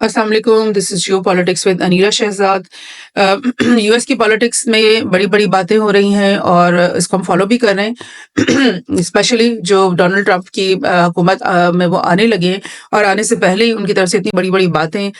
अस्सलाम वालेकुम, this is Jio politics with Anila Shahzad. US की पॉलिटिक्स में बड़ी-बड़ी बातें हो रही हैं और इसको हम फ़ॉलो भी कर रहे हैं। स्पेशली जो डोनाल्ड ट्रंप की हुकूमत में वो आने लगे हैं और आने से पहले ही उनकी तरफ से इतनी बड़ी-बड़ी बातें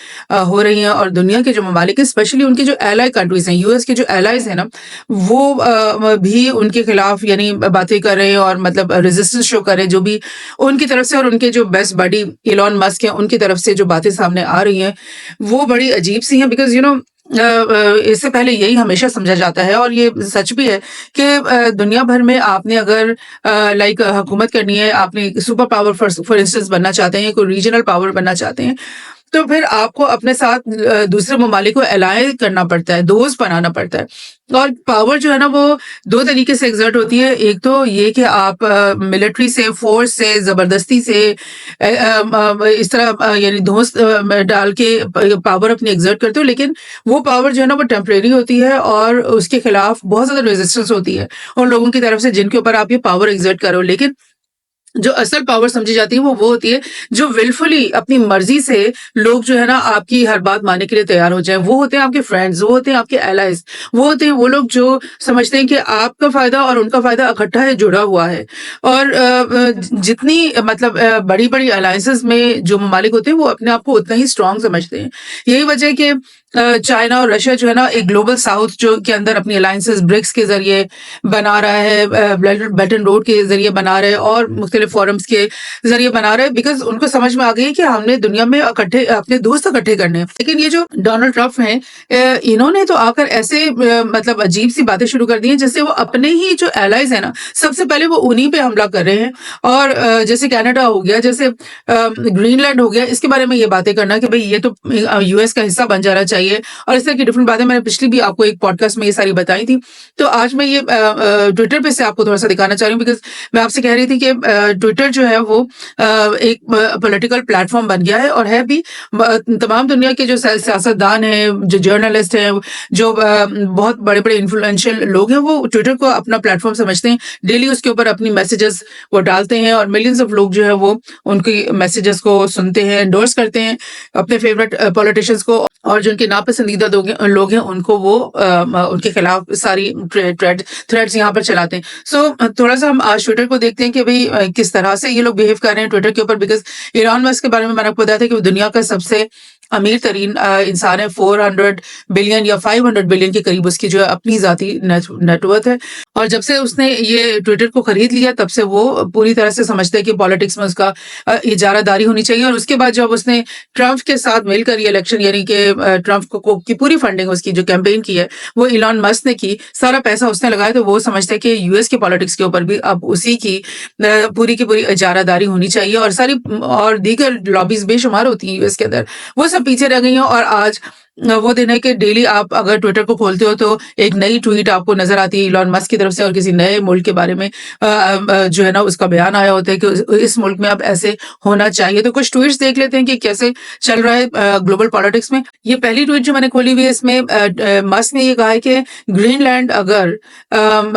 हो रही हैं और दुनिया के जो ममालिक हैं, स्पेशली उनके जो एलाइ कंट्रीज़ हैं, यूएस के जो एलाइज़ हैं ना, वो भी उनके खिलाफ यानी बातें कर रहे हैं और मतलब रेजिस्टेंस शो कर रहे हैं, जो भी उनकी तरफ से और उनके जो बेस्ट बडी इलॉन मस्क हैं, उनकी तरफ से जो बातें सामने आ रही हैं, वो बड़ी अजीब-सी हैं बिकॉज़ इससे पहले यही हमेशा समझा जाता है और ये सच भी है कि दुनिया भर में आपने अगर लाइक हुकूमत करनी है, आपने सुपर पावर फॉर इंस्टेंस बनना चाहते हैं, कोई रीजनल पावर बनना चाहते हैं, तो फिर आपको अपने साथ दूसरे ममालिक को एलाय करना पड़ता है, दोस्त बनाना पड़ता है। और पावर जो है ना वो 2 तरीके से एक्सर्ट होती है। एक तो ये कि आप मिलिट्री से, फ़ोर्स से, ज़बरदस्ती से इस तरह यानी धौंस डाल के पावर अपनी एक्सर्ट करते हो, लेकिन वो पावर जो है ना वो टेम्परेरी होती है और उसके खिलाफ बहुत ज़्यादा रेजिस्टेंस होती है उन लोगों की तरफ से जिनके ऊपर आप ये पावर एक्सर्ट कर रहे हो। लेकिन जो असल पावर समझी जाती है वो होती है जो विलफुली अपनी मर्जी से लोग जो है ना आपकी हर बात मानने के लिए तैयार हो जाए। वो होते हैं आपके फ्रेंड्स, वो होते हैं आपके एलाइज, वो होते हैं वो लोग जो समझते हैं कि आपका फायदा और उनका फायदा इकट्ठा है, जुड़ा हुआ है। और जितनी मतलब बड़ी बड़ी अलायंसेस में जो ममालिक होते हैं वो अपने आप को उतना ही स्ट्रांग समझते हैं। यही वजह है कि चाइना और रशिया जो है ना एक ग्लोबल साउथ जो के अंदर अपनी अलायंसेस ब्रिक्स के जरिए बना रहा है, बेल्ट एंड रोड के जरिए बना रहा है और मुख्तलिफ फोरम्स के जरिए बना रहा है बिकॉज उनको समझ में आ गई है कि हमने दुनिया में इकट्ठे अपने दोस्त इकट्ठे करने हैं। लेकिन ये जो डोनाल्ड ट्रंप हैं, इन्होंने तो आकर ऐसे मतलब अजीब सी बातें शुरू कर दी हैं जैसे वो अपने ही जो एलाइज है ना सबसे पहले वो उन्हीं पे हमला कर रहे हैं। और जैसे कनाडा हो गया, जैसे ग्रीनलैंड हो गया, इसके बारे में ये बातें करना कि भाई ये तो यूएस का हिस्सा बन जाना चाहिए और इस तरह की डिफरेंट बातें मैंने पिछली भी आपको एक पॉडकास्ट में ये सारी बताई थी। तो आज मैं ये ट्विटर पे से आपको थोड़ा सा दिखाना चाह रही हूँ बिकॉज मैं आपसे कह रही थी कि ट्विटर जो है वो एक पॉलिटिकल प्लेटफॉर्म बन गया है और है भी। तमाम दुनिया के जो सियासतदान हैं, जो जर्नलिस्ट हैं, जो बहुत बड़े बड़े इन्फ्लुएंशियल लोग हैं, वो ट्विटर को अपना प्लेटफॉर्म समझते हैं। डेली उसके ऊपर अपनी मैसेजेस वो डालते हैं और मिलियंस ऑफ लोग जो है वो उनकी मैसेजेस को सुनते हैं, एंडोर्स करते हैं अपने फेवरेट पॉलिटिशियंस को, और जो उनके नापसंदीदा लोग हैं उनको वो उनके खिलाफ सारी थ्रेड्स यहाँ पर चलाते हैं। सो थोड़ा सा हम आज ट्विटर को देखते हैं कि भाई किस तरह से ये लोग बिहेव कर रहे हैं ट्विटर के ऊपर। बिकॉज इलॉन मस्क के बारे में मैंने आपको बताया था कि वो दुनिया का सबसे अमीर तरीन इंसान है। 400 बिलियन या 500 बिलियन के करीब उसकी जो है अपनी जाती नेटवर्थ है। और जब से उसने ये ट्विटर को खरीद लिया तब से वो पूरी तरह से समझते हैं कि पॉलिटिक्स में उसका इजारादारी होनी चाहिए। और उसके बाद जब उसने ट्रंप के साथ मिलकर ये इलेक्शन यानी कि ट्रंप को की पूरी फंडिंग उसकी जो कैंपेन की है वो इलॉन मस्क ने की, सारा पैसा उसने लगाया, तो वो समझते हैं कि यूएस के पॉलिटिक्स के ऊपर भी अब उसी की पूरी की पूरी इजारादारी होनी चाहिए। और सारी और दीगर लॉबीज बेशुमार होती हैं यूएस के अंदर, वो सब पीछे रह गई हैं। और आज वो दिन है कि डेली आप अगर ट्विटर को खोलते हो तो एक नई ट्वीट आपको नजर आती है इलॉन मस्क की तरफ से और किसी नए मुल्क के बारे में जो है ना उसका बयान आया होता है कि इस मुल्क में अब ऐसे होना चाहिए। तो कुछ ट्वीट्स देख लेते हैं कि कैसे चल रहा है ग्लोबल पॉलिटिक्स में। ये पहली ट्वीट जो मैंने खोली हुई है, इसमें मस्क ने ये कहा है कि ग्रीनलैंड अगर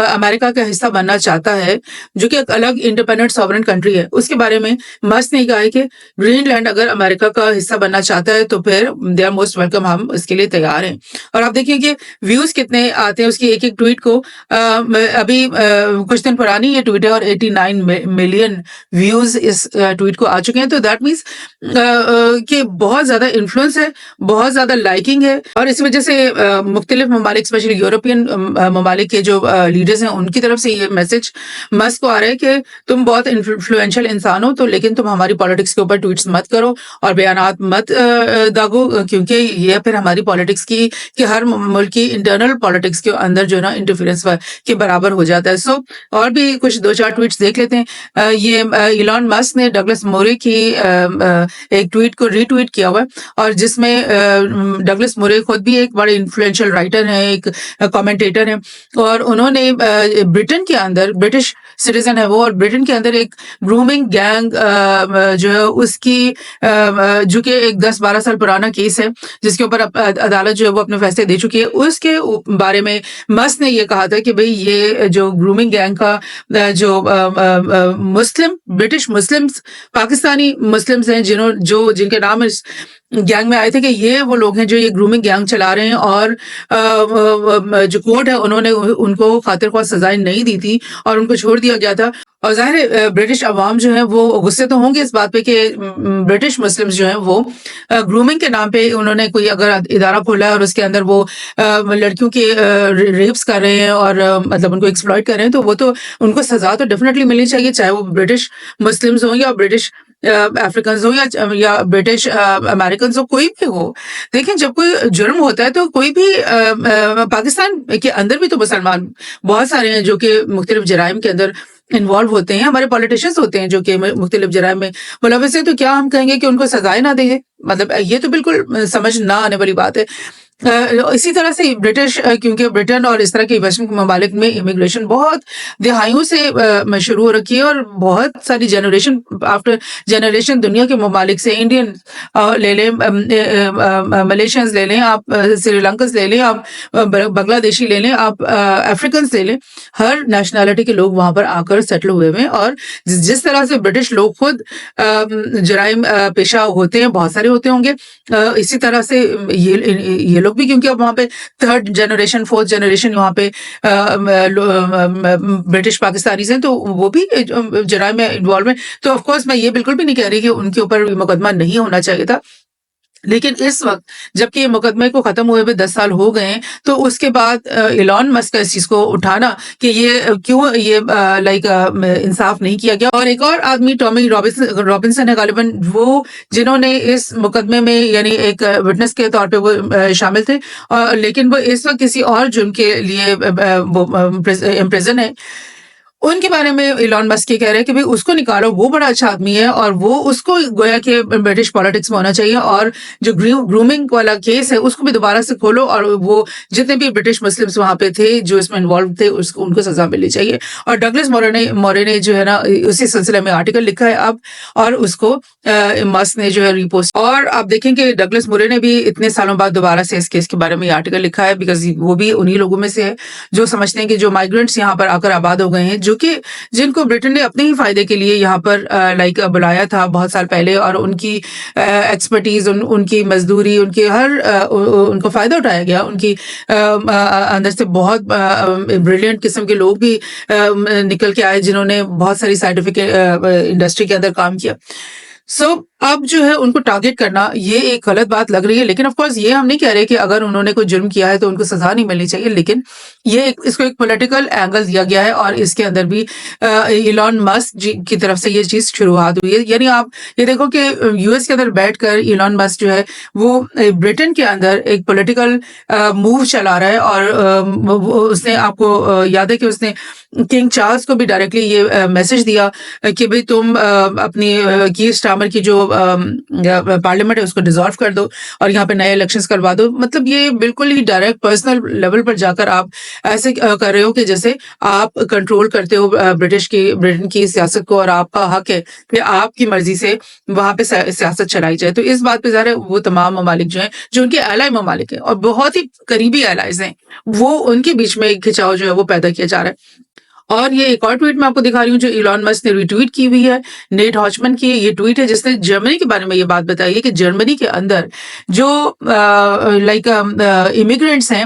अमेरिका का हिस्सा बनना चाहता है, जो कि एक अलग इंडिपेंडेंट सॉवरेन कंट्री है, उसके बारे में मस्क ने कहा है कि ग्रीनलैंड अगर अमेरिका का हिस्सा बनना चाहता है तो फिर दे आर मोस्ट वेलकम, हम इसके लिए तैयार हैं। और आप देखिए कि व्यूज कितने आते हैं उसकी एक एक ट्वीट को। अभी कुछ दिन पुरानी ये ट्वीट है और 89 मिलियन व्यूज इस ट्वीट को आ चुके हैं। तो दैट मीन्स कि बहुत ज्यादा इन्फ्लुएंस है, बहुत ज्यादा लाइकिंग है। और इस वजह से मुख्तलिफ ममालिक, स्पेशली यूरोपियन ममालिक के जो लीडर्स हैं उनकी तरफ से ये मैसेज मस्क को आ रहा है कि तुम बहुत इन्फ्लुएंशियल इंसान हो, तो लेकिन तुम हमारी पॉलिटिक्स के ऊपर ट्वीट्स मत करो और बयानात मत दागो, क्योंकि ये फिर हमारी पॉलिटिक्स की कि हर मुल्क की इंटरनल पॉलिटिक्स के अंदर जो है ना इंटरफेरेंस के बराबर हो जाता है। सो और भी कुछ 2-4 ट्वीट्स देख लेते हैं। ये इलॉन मस्क ने डगलस मोरे की एक ट्वीट को रीट्वीट किया हुआ है और जिसमें डगलस मोरे खुद भी एक बड़े इन्फ्लुएंशियल राइटर हैं, एक कमेंटेटर हैं, और उन्होंने ब्रिटेन के अंदर, ब्रिटिश सिटीजन है वो, और ब्रिटेन के अंदर एक ग्रूमिंग गैंग जो है उसकी जो कि एक 10-12 साल पुराना केस है जिसके ऊपर अदालत जो है वो अपने फैसले दे चुकी है, उसके बारे में मस्क ने ये कहा था कि भाई ये जो ग्रूमिंग गैंग का जो मुस्लिम, ब्रिटिश मुस्लिम्स, पाकिस्तानी मुस्लिम्स हैं जिनके नाम गैंग में आए थे कि ये वो लोग हैं जो ये ग्रूमिंग गैंग चला रहे हैं, और जो कोर्ट है उन्होंने उनको खातिर ख्वाह सजाएं नहीं दी थी और उनको छोड़ दिया गया था। और ज़ाहिर है ब्रिटिश अवाम जो है वो गुस्से तो होंगे इस बात पे कि ब्रिटिश मुस्लिम्स जो हैं वो ग्रूमिंग के नाम पे उन्होंने कोई अगर इदारा खोला है और उसके अंदर वो लड़कियों के रेप्स कर रहे हैं और मतलब उनको एक्सप्लॉइट कर रहे हैं, तो वो तो उनको सजा तो डेफिनेटली मिलनी चाहिए, चाहे वो ब्रिटिश मुस्लिम्स हों या ब्रिटिश अफ्रीकन्स हो या ब्रिटिश अमेरिकन्स हो, कोई भी हो। देखिए, जब कोई जुर्म होता है तो कोई भी पाकिस्तान के अंदर भी तो मुसलमान बहुत सारे हैं जो कि मुख्तलिफ जराइम के अंदर इन्वॉल्व होते हैं। हमारे पॉलिटिशियंस होते हैं जो कि मुख्तलिफ जराइम में मुलविस है, तो क्या हम कहेंगे कि उनको सजाएं ना देंगे? मतलब ये तो बिल्कुल समझ ना आने वाली बात है। इसी तरह से ब्रिटिश क्योंकि ब्रिटेन और इस तरह के वेस्टर्न ममालिक में इमिग्रेशन बहुत दिहाइयों से शुरू हो रखी है, और बहुत सारी जनरेशन आफ्टर जनरेशन दुनिया के ममालिक से, इंडियन ले लें, मलेशियंस ले लें आप, श्रीलंकन्स ले लें आप, बांग्लादेशी ले लें आप, अफ्रीकन्स ले लें, हर नेशनैलिटी के लोग वहाँ पर आकर सेटल हुए हुए हैं। और जिस तरह से ब्रिटिश लोग खुद जराइम पेशा होते हैं, बहुत सारे होते होंगे, इसी तरह से ये लोग भी, क्योंकि अब वहाँ पे थर्ड जनरेशन फोर्थ जनरेशन वहाँ पे ब्रिटिश पाकिस्तानीज हैं, तो वो भी जराइम में इन्वॉल्व है। तो ऑफ कोर्स मैं ये बिल्कुल भी नहीं कह रही कि उनके ऊपर मुकदमा नहीं होना चाहिए था, लेकिन इस वक्त जबकि ये मुकदमे को खत्म हुए हुए 10 साल हो गए हैं, तो उसके बाद इलॉन मस्क का इस चीज को उठाना कि ये क्यों ये लाइक इंसाफ नहीं किया गया। और एक और आदमी टॉमी रॉबिन्सन है गालिबन, वो जिन्होंने इस मुकदमे में यानी एक विटनेस के तौर पे वो शामिल थे, लेकिन वो इस वक्त किसी और जुर्म के लिए वो इम्प्रिजन है। उनके बारे में इलॉन मस्क ये कह रहे हैं कि भाई उसको निकालो, वो बड़ा अच्छा आदमी है और वो उसको गोया कि ब्रिटिश पॉलिटिक्स में होना चाहिए, और जो ग्रूमिंग वाला केस है उसको भी दोबारा से खोलो, और वो जितने भी ब्रिटिश मुस्लिम्स वहां पे थे जो इसमें इन्वॉल्व थे उसको उनको सजा मिलनी चाहिए। और डगलस मोरे ने जो है ना उसी सिलसिले में आर्टिकल लिखा है अब, और उसको मस्क ने जो है रिपोस्ट। और आप देखें कि डगलस मोरे ने भी इतने सालों बाद दोबारा से इस केस के बारे में आर्टिकल लिखा है, बिकॉज वो भी उन्हीं लोगों में से है जो समझते हैं कि जो माइग्रेंट्स यहाँ पर आकर आबाद हो गए हैं, जो कि जिनको ब्रिटेन ने अपने ही फायदे के लिए यहाँ पर लाइक बुलाया था बहुत साल पहले, और उनकी एक्सपर्टीज उनकी मजदूरी उनके हर उनको फायदा उठाया गया, उनकी अंदर से बहुत ब्रिलियंट किस्म के लोग भी निकल के आए जिन्होंने बहुत सारी साइंटिफिक इंडस्ट्री के अंदर काम किया। अब जो है उनको टारगेट करना ये एक गलत बात लग रही है, लेकिन ऑफ कोर्स ये हम नहीं कह रहे कि अगर उन्होंने कोई जुर्म किया है तो उनको सजा नहीं मिलनी चाहिए, लेकिन इसको एक पॉलिटिकल एंगल दिया गया है, और इसके अंदर भी इलॉन मस्क जी की तरफ से ये चीज शुरुआत हुई है। यानी आप ये देखो कि यूएस के अंदर बैठकर इलॉन मस्क जो है वो ब्रिटेन के अंदर एक पॉलिटिकल मूव चला रहा है, और उसने आपको याद है कि उसने किंग चार्ल्स को भी डायरेक्टली ये मैसेज दिया कि भाई तुम अपनी कीर स्टार्मर की जो पार्लियामेंट है उसको डिसॉल्व कर दो और यहाँ पे नए इलेक्शंस करवा दो। मतलब ये बिल्कुल ही डायरेक्ट पर्सनल लेवल पर जाकर आप ऐसे कर रहे हो कि जैसे आप कंट्रोल करते हो ब्रिटेन की सियासत को, और आपका हक है कि आपकी मर्जी से वहां पे सियासत चलाई जाए। तो इस बात पे ज़ाहिर है वो तमाम ममालिक जो हैं जो उनके एलाई ममालिक हैं और बहुत ही करीबी एलाइज हैं, वो उनके बीच में एक खिंचाव जो है वो पैदा किया जा रहा है। और ये एक और ट्वीट मैं आपको दिखा रही हूँ जो इलॉन मस्क ने रिट्वीट की हुई है, नेट हॉचमैन की ये ट्वीट है जिसने जर्मनी के बारे में ये बात बताई है कि जर्मनी के अंदर जो लाइक इमिग्रेंट्स हैं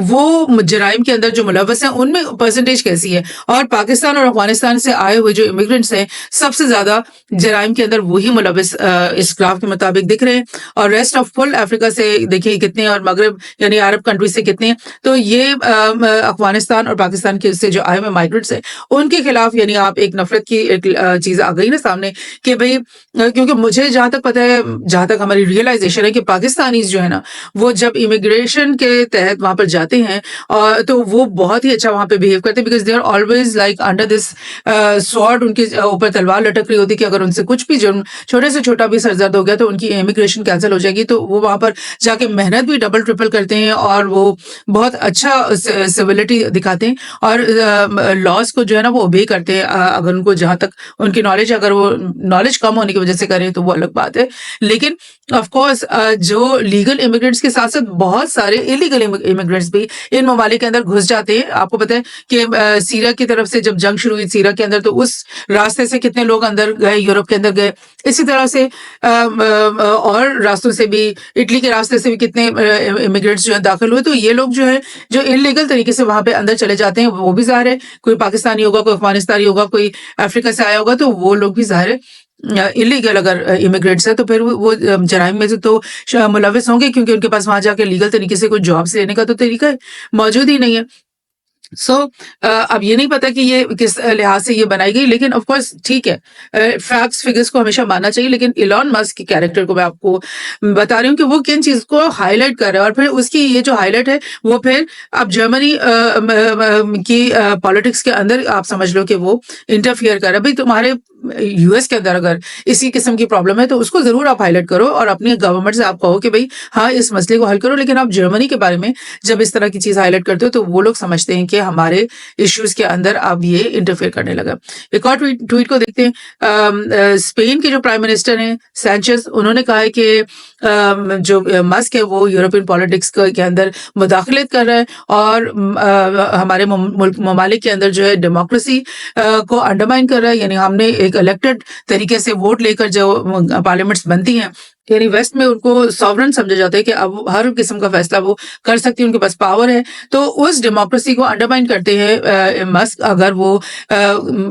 वो जराइम के अंदर जो मुलव्वस हैं उनमें परसेंटेज कैसी है, और पाकिस्तान और अफगानिस्तान से आए हुए जो इमिग्रेंट्स हैं सबसे ज्यादा जराइम के अंदर वही मुलव्वस इस ग्राफ के मुताबिक दिख रहे हैं, और रेस्ट ऑफ फुल अफ्रीका से देखिए कितने, और मगरब यानी अरब कंट्रीज से कितने। तो ये अफगानिस्तान और पाकिस्तान के से जो आए हुए माइग्रेंट्स हैं उनके खिलाफ यानी आप एक नफरत की एक चीज आ गई ना सामने कि भाई, क्योंकि मुझे जहां तक पता है, जहां तक हमारी रियलाइजेशन है कि पाकिस्तानी जो है ना वो जब इमिग्रेशन के तहत वहां पर जाते हैं और तो वो बहुत ही अच्छा वहां पे बिहेव करते हैं, because they are always like under this sword, उनके ऊपर तलवार लटक रही होती कि अगर उनसे कुछ भी जुर्म छोटे से छोटा भी सरजद हो गया तो उनकी इमिग्रेशन कैंसिल हो जाएगी। तो वो वहां पर जाके मेहनत भी डबल ट्रिपल करते हैं और वो बहुत अच्छा सिविलिटी दिखाते हैं और लॉज को जो है ना वो ओबे करते हैं। अगर उनको जहां तक उनकी नॉलेज, अगर वो नॉलेज कम होने की वजह से करें तो वो अलग बात है, लेकिन ऑफ कोर्स जो लीगल इमिग्रेंट्स के साथ-साथ बहुत सारे इलीगल इमिग्रेंट्स भी इन ममालिक के अंदर घुस जाते हैं। आपको पता है कि सीरिया की तरफ से जब जंग शुरू हुई सीरिया के अंदर, तो उस रास्ते से कितने लोग अंदर गए, यूरोप के अंदर गए। इसी तरह से और रास्तों से भी, इटली के रास्ते से भी कितने इमिग्रेंट्स जो हैं दाखिल हुए। तो ये लोग जो हैं, जो इल्लीगल तरीके से वहाँ पे अंदर चले जाते हैं, वो भी ज़ाहिर है कोई पाकिस्तानी होगा, कोई अफ़गानिस्तानी होगा, कोई अफ्रीका से आया होगा, तो वो लोग भी ज़ाहिर है इलीगल अगर इमिग्रेंट्स है, तो फिर वो जराइम में से तो मुलविस होंगे, क्योंकि उनके पास वहां जाके लीगल तरीके से कोई जॉब्स लेने का तो तरीका मौजूद ही नहीं है। सो अब ये नहीं पता कि ये किस लिहाज से ये बनाई गई, लेकिन ऑफ कोर्स ठीक है, फैक्ट्स फिगर्स को हमेशा मानना चाहिए। लेकिन इलॉन मस्क के कैरेक्टर को मैं आपको बता रही हूँ कि वो किन चीज को हाईलाइट कर रहा है, और फिर उसकी ये जो हाईलाइट है वो फिर अब जर्मनी की पॉलिटिक्स के अंदर आप समझ लो कि वो इंटरफियर कर रहा है। भाई तुम्हारे यूएस के अंदर अगर इसी किस्म की प्रॉब्लम है, तो उसको जरूर आप हाईलाइट करो और अपनी गवर्नमेंट से आप कहो कि भाई हाँ, इस मसले को हल करो। लेकिन आप जर्मनी के बारे में जब इस तरह की चीज हाईलाइट करते हो, तो वो लोग समझते हैं कि हमारे इश्यूज के अंदर अब ये इंटरफेयर करने लगा। एक और ट्वीट को देखते हैं। स्पेन के जो प्राइम मिनिस्टर हैं सैंचेज, उन्होंने कहा है कि जो मस्क है वो यूरोपियन पॉलिटिक्स के अंदर मुदाखलत कर रहा है, और हमारे ममालिक के अंदर जो है डेमोक्रेसी को अंडरमाइन कर रहा है। यानी हमने एक इलेक्टेड तरीके से वोट लेकर जो पार्लियामेंट्स बनती हैं, यानी वेस्ट में उनको सॉवरन समझा जाता है कि अब हर किस्म का फैसला वो कर सकती है, उनके पास पावर है। तो उस डेमोक्रेसी को अंडरमाइन करते हैं मस्क, अगर वो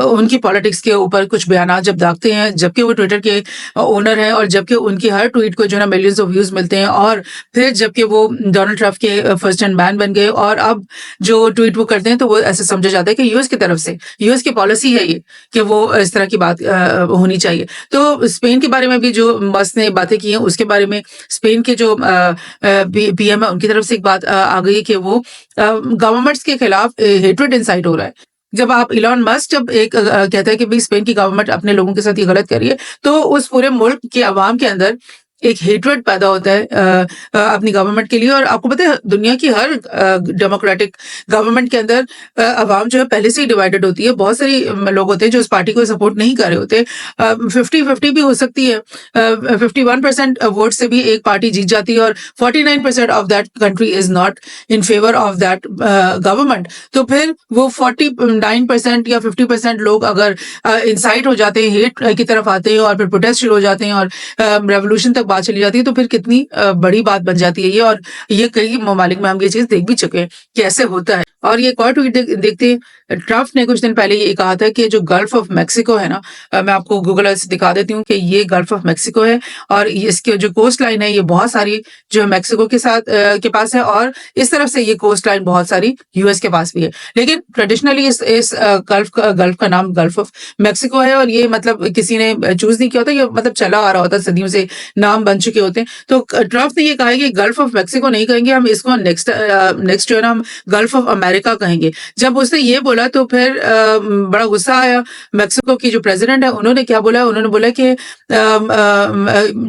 उनकी पॉलिटिक्स के ऊपर कुछ बयान जब दागते हैं, जबकि वो ट्विटर के ओनर हैं, और जबकि उनकी हर ट्वीट को जो है मिलियंस ऑफ व्यूज मिलते हैं, और फिर जबकि वो डोनाल्ड ट्रम्प के फर्स्ट हैंड मैन बन गए, और अब जो ट्वीट वो करते हैं तो वो ऐसे समझा जाता है कि यूएस की तरफ से, यूएस की पॉलिसी है ये कि वो इस तरह की बात होनी चाहिए। तो स्पेन के बारे में भी जो मस्क ने बातें की हैं, उसके बारे में स्पेन के जो पीएम है उनकी तरफ से एक बात आ गई कि वो गवर्नमेंट्स के खिलाफ हेट्रेड इंसाइट हो रहा है। जब आप इलॉन मस्क जब एक कहता है कि भाई स्पेन की गवर्नमेंट अपने लोगों के साथ ये गलत कर रही है, तो उस पूरे मुल्क के अवाम के अंदर एक हेट्रेड पैदा होता है अपनी गवर्नमेंट के लिए। और आपको पता है दुनिया की हर डेमोक्रेटिक गवर्नमेंट के अंदर अवाम जो है पहले से ही डिवाइडेड होती है। बहुत सारी लोग होते हैं जो इस पार्टी को सपोर्ट नहीं कर रहे होते। 50-50 भी हो सकती है। 51% वोट से भी एक पार्टी जीत जाती है, और 49% of that country is not in favour of that government. तो फिर वो 49% या 50% लोग अगर इंसाइट हो जाते हैं, हेट की तरफ आते हैं, और फिर प्रोटेस्ट शुरू हो जाते हैं, और रेवोल्यूशन तक बात चली जाती है, तो फिर कितनी बड़ी बात बन जाती है ये। और ये कई ममालिक में हम ये चीज देख भी चुके हैं कि ऐसे होता है। और ये एक और ट्वीट देखते हैं। ट्रम्प ने कुछ दिन पहले ये कहा था कि जो गल्फ ऑफ मेक्सिको है ना, मैं आपको गूगल अर्थ से दिखा देती हूँ कि ये गल्फ ऑफ मेक्सिको है, और इसके जो कोस्ट लाइन है ये बहुत सारी जो है मेक्सिको के साथ के पास है, और इस तरफ से ये कोस्ट लाइन बहुत सारी यूएस के पास भी है। लेकिन ट्रेडिशनली इस गल्फ का नाम गल्फ ऑफ मेक्सिको है, और ये मतलब किसी ने चूज नहीं किया होता, ये मतलब चला आ रहा होता, सदियों से नाम बन चुके होते हैं। तो ट्रम्प ने ये कहा है कि गल्फ ऑफ मेक्सिको नहीं कहेंगे हम इसको, नेक्स्ट जो है ना हम गल्फ ऑफ अमेरिका कहेंगे। जब उसने ये बोला तो फिर बड़ा गुस्सा आया। मेक्सिको की जो प्रेसिडेंट है उन्होंने क्या बोला, उन्होंने बोला कि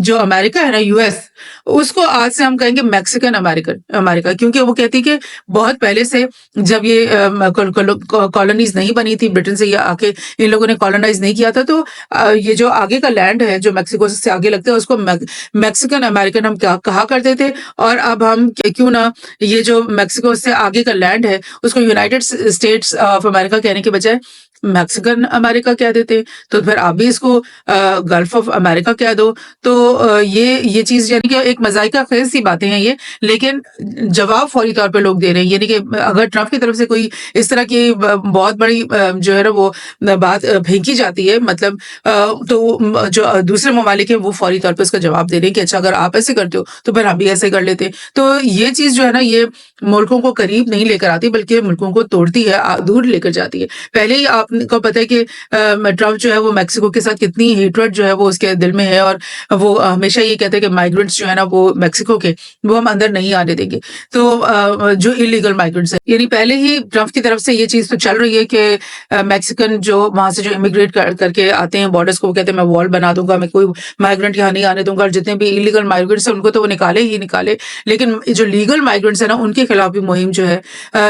जो अमेरिका है ना, यूएस, उसको आज से हम कहेंगे मैक्सिकन अमेरिका, क्योंकि वो कहती कि बहुत पहले से जब ये कॉलोनीज नहीं बनी थी, ब्रिटेन से ये आके इन लोगों ने कॉलोनाइज नहीं किया था, तो ये जो आगे का लैंड है जो मेक्सिको से आगे लगता है उसको मैक्सिकन अमेरिकन हम क्या कहा करते थे। और अब हम क्यों ना ये जो मेक्सिको से आगे का लैंड है उसको यूनाइटेड स्टेट्स ऑफ अमेरिका कहने के बजाय मैक्सिकन अमेरिका कह देते हैं। तो फिर आप भी इसको गल्फ ऑफ अमेरिका कह दो। तो ये चीज यानी कि एक मजाइका खेज सी बातें हैं ये, लेकिन जवाब फौरी तौर पे लोग दे रहे हैं। यानी कि अगर ट्रम्प की तरफ से कोई इस तरह की बहुत बड़ी जो है ना वो बात फेंकी जाती है, मतलब तो जो दूसरे ममालिक है वो फौरी तौर पे उसका जवाब दे रहे हैं कि अच्छा अगर आप ऐसे करते हो तो फिर हम भी ऐसे कर लेते हैं। तो ये चीज जो है ना ये मुल्कों को करीब नहीं लेकर आती, बल्कि मुल्कों को तोड़ती है, दूर लेकर जाती है। पहले ही आपको पता है कि ट्रम्प जो है वो मेक्सिको के साथ कितनी हेट्रेड जो है वो उसके दिल में है, और वो हमेशा ये कहते हैं कि माइग्रेंट्स जो है ना वो मेक्सिको के वो हम अंदर नहीं आने देंगे। तो जो इलीगल माइग्रेंट्स है, यानी पहले ही ट्रम्प की तरफ से ये चीज तो चल रही है कि मैक्सिकन जो वहां से जो इमिग्रेट करके आते हैं बॉर्डर्स को, वो कहते हैं मैं वॉल बना दूंगा, मैं कोई माइग्रेंट यहाँ नहीं आने दूंगा, और जितने भी इलीगल माइग्रेंट्स है उनको तो वो निकाले ही निकाले। लेकिन जो लीगल माइग्रेंट्स है ना उनके खिलाफ भी मुहिम जो है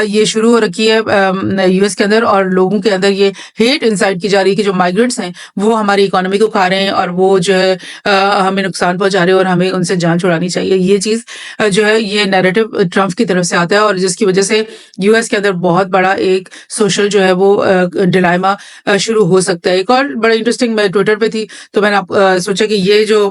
ये शुरू हो रखी है यूएस के अंदर, और लोगों के अंदर ये हेट इंसाइट की जा रही है कि जो माइग्रेंट्स हैं, वो हमारी इकोनॉमी को खा रहे हैं और वो जो है हमें नुकसान पहुँचा रहे हैं और हमें उनसे जान छुड़ानी चाहिए। ये चीज़ जो है ये नैरेटिव ट्रम्प की तरफ से आता है और जिसकी वजह से यूएस के अंदर बहुत बड़ा एक सोशल जो है वो डिलेमा शुरू हो सकता है। एक और बड़ा इंटरेस्टिंग, मैं ट्विटर पे थी तो मैंने सोचा कि ये जो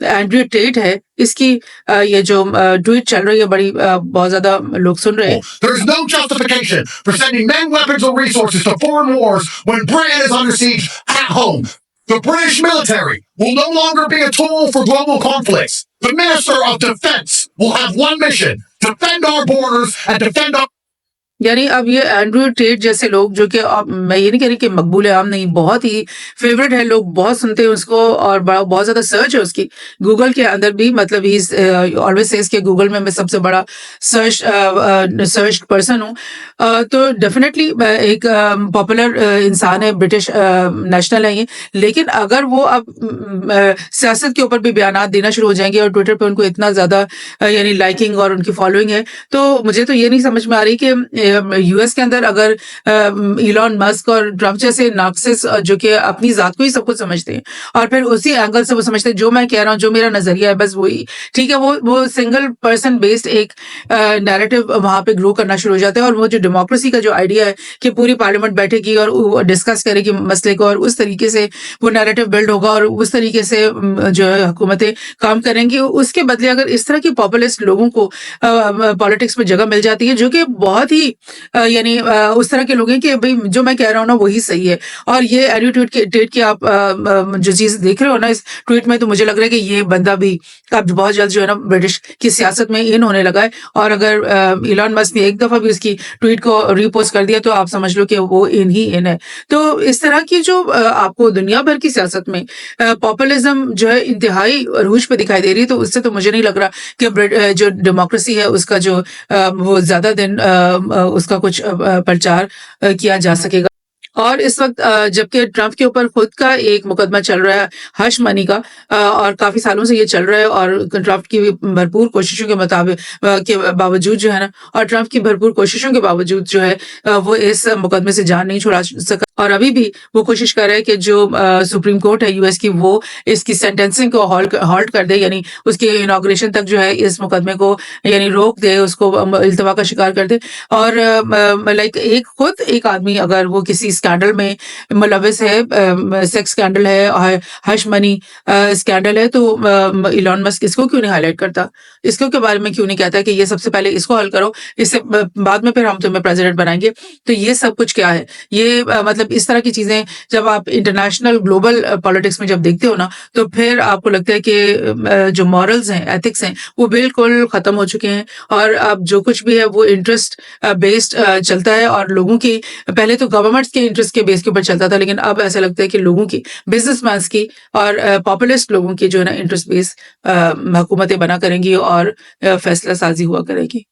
एंड्रयू टेट है, इसकी ये जो ट्वीट चल रही है बड़ी बहुत ज़्यादा लोग सुन रहे हैं। There's no justification for sending men, weapons, or resources to foreign wars when Britain is under siege at home. The British military will no longer be a tool for global conflicts. The Minister of Defense will have one mission: defend our borders and defend our. यानी अब ये Andrew Tate जैसे लोग जो कि अब मैं ये नहीं कह रही कि मकबूल आम नहीं, बहुत ही फेवरेट है, लोग बहुत सुनते हैं उसको और बहुत ज़्यादा सर्च है उसकी गूगल के अंदर भी, मतलब ही ऑलवेज सेज कि गूगल में मैं सबसे बड़ा सर्च पर्सन हूँ। तो डेफिनेटली एक पॉपुलर इंसान है, ब्रिटिश नेशनल है ये, लेकिन अगर वो अब सियासत के ऊपर भी बयान देना शुरू हो जाएंगे और ट्विटर पे उनको इतना ज़्यादा यानी लाइकिंग और उनकी फॉलोइंग है, तो मुझे तो ये नहीं समझ में आ रही कि यूएस के अंदर अगर इलॉन मस्क और ट्रम्प जैसे नार्सिसिस्ट जो कि अपनी जात को ही सब कुछ समझते हैं और फिर उसी एंगल से वो समझते हैं जो मैं कह रहा हूँ, जो मेरा नजरिया है, बस वही ठीक है, वो सिंगल पर्सन बेस्ड एक नैरेटिव वहां पे ग्रो करना शुरू हो जाता है और वो जो डेमोक्रेसी का जो आइडिया है कि पूरी पार्लियामेंट बैठेगी और डिस्कस करेगी मसले को और उस तरीके से वो नैरेटिव बिल्ड होगा और उस तरीके से जो है हुकूमतें काम करेंगी, उसके बदले अगर इस तरह की पॉपुलिस्ट लोगों को पॉलिटिक्स में जगह मिल जाती है जो कि बहुत ही यानी उस तरह के लोग हैं कि भाई जो मैं कह रहा हूँ ना वही सही है। और ये एंड्रयू टेट की आप जो चीज़ देख रहे हो ना इस ट्वीट में, तो मुझे लग रहा है कि ये बंदा भी अब बहुत जल्द जो है ना ब्रिटिश की सियासत में इन होने लगा है और अगर इलॉन मस्क ने एक दफ़ा भी उसकी ट्वीट को रीपोस्ट कर दिया तो आप समझ लो कि वो इन ही इन है। तो इस तरह की जो आपको दुनिया भर की सियासत में पॉपुलिज्म जो है इंतहाई अरूज पे दिखाई दे रही है, तो उससे तो मुझे नहीं लग रहा कि जो डेमोक्रेसी है उसका जो वो ज़्यादा दिन उसका कुछ प्रचार किया जा सकेगा। और इस वक्त जबकि ट्रम्प के ऊपर खुद का एक मुकदमा चल रहा है हश मनी का और काफ़ी सालों से ये चल रहा है और ट्रम्प की भरपूर कोशिशों के मुताबिक के बावजूद जो है ना, और ट्रम्प की भरपूर कोशिशों के बावजूद जो है वो इस मुकदमे से जान नहीं छुड़ा सका और अभी भी वो कोशिश कर रहा है कि जो सुप्रीम कोर्ट है यूएस की वो इसकी सेंटेंसिंग को हॉल्ट कर दे, यानी उसके इनॉग्रेशन तक जो है इस मुकदमे को यानी रोक दे, उसको इल्तवा का शिकार कर दे। और लाइक एक आदमी अगर वो किसी स्कैंडल में मुलविस है, सेक्स स्कैंडल है और हश मनी स्कैंडल है, तो इलॉन मस्क इसको क्यों नहीं हाईलाइट करता, इसको के बारे में क्यों नहीं कहता कि ये सबसे पहले इसको हल करो, इससे बाद में फिर हम तुम्हें प्रेसिडेंट बनाएंगे। तो ये सब कुछ क्या है, ये मतलब इस तरह की चीजें जब आप इंटरनेशनल ग्लोबल पॉलिटिक्स में जब देखते हो ना, तो फिर आपको लगता है कि जो मॉरल्स हैं, एथिक्स हैं, वो बिल्कुल खत्म हो चुके हैं और अब जो कुछ भी है वो इंटरेस्ट बेस्ड चलता है और लोगों की, पहले तो गवर्नमेंट्स के इंटरेस्ट के बेस के ऊपर चलता था, लेकिन अब ऐसा लगता है कि लोगों की, बिजनेसमैन की और पॉपुलिस्ट लोगों की जो है ना इंटरेस्ट बेस हुकूमतें बना करेंगी और फैसला साजी हुआ करेगी।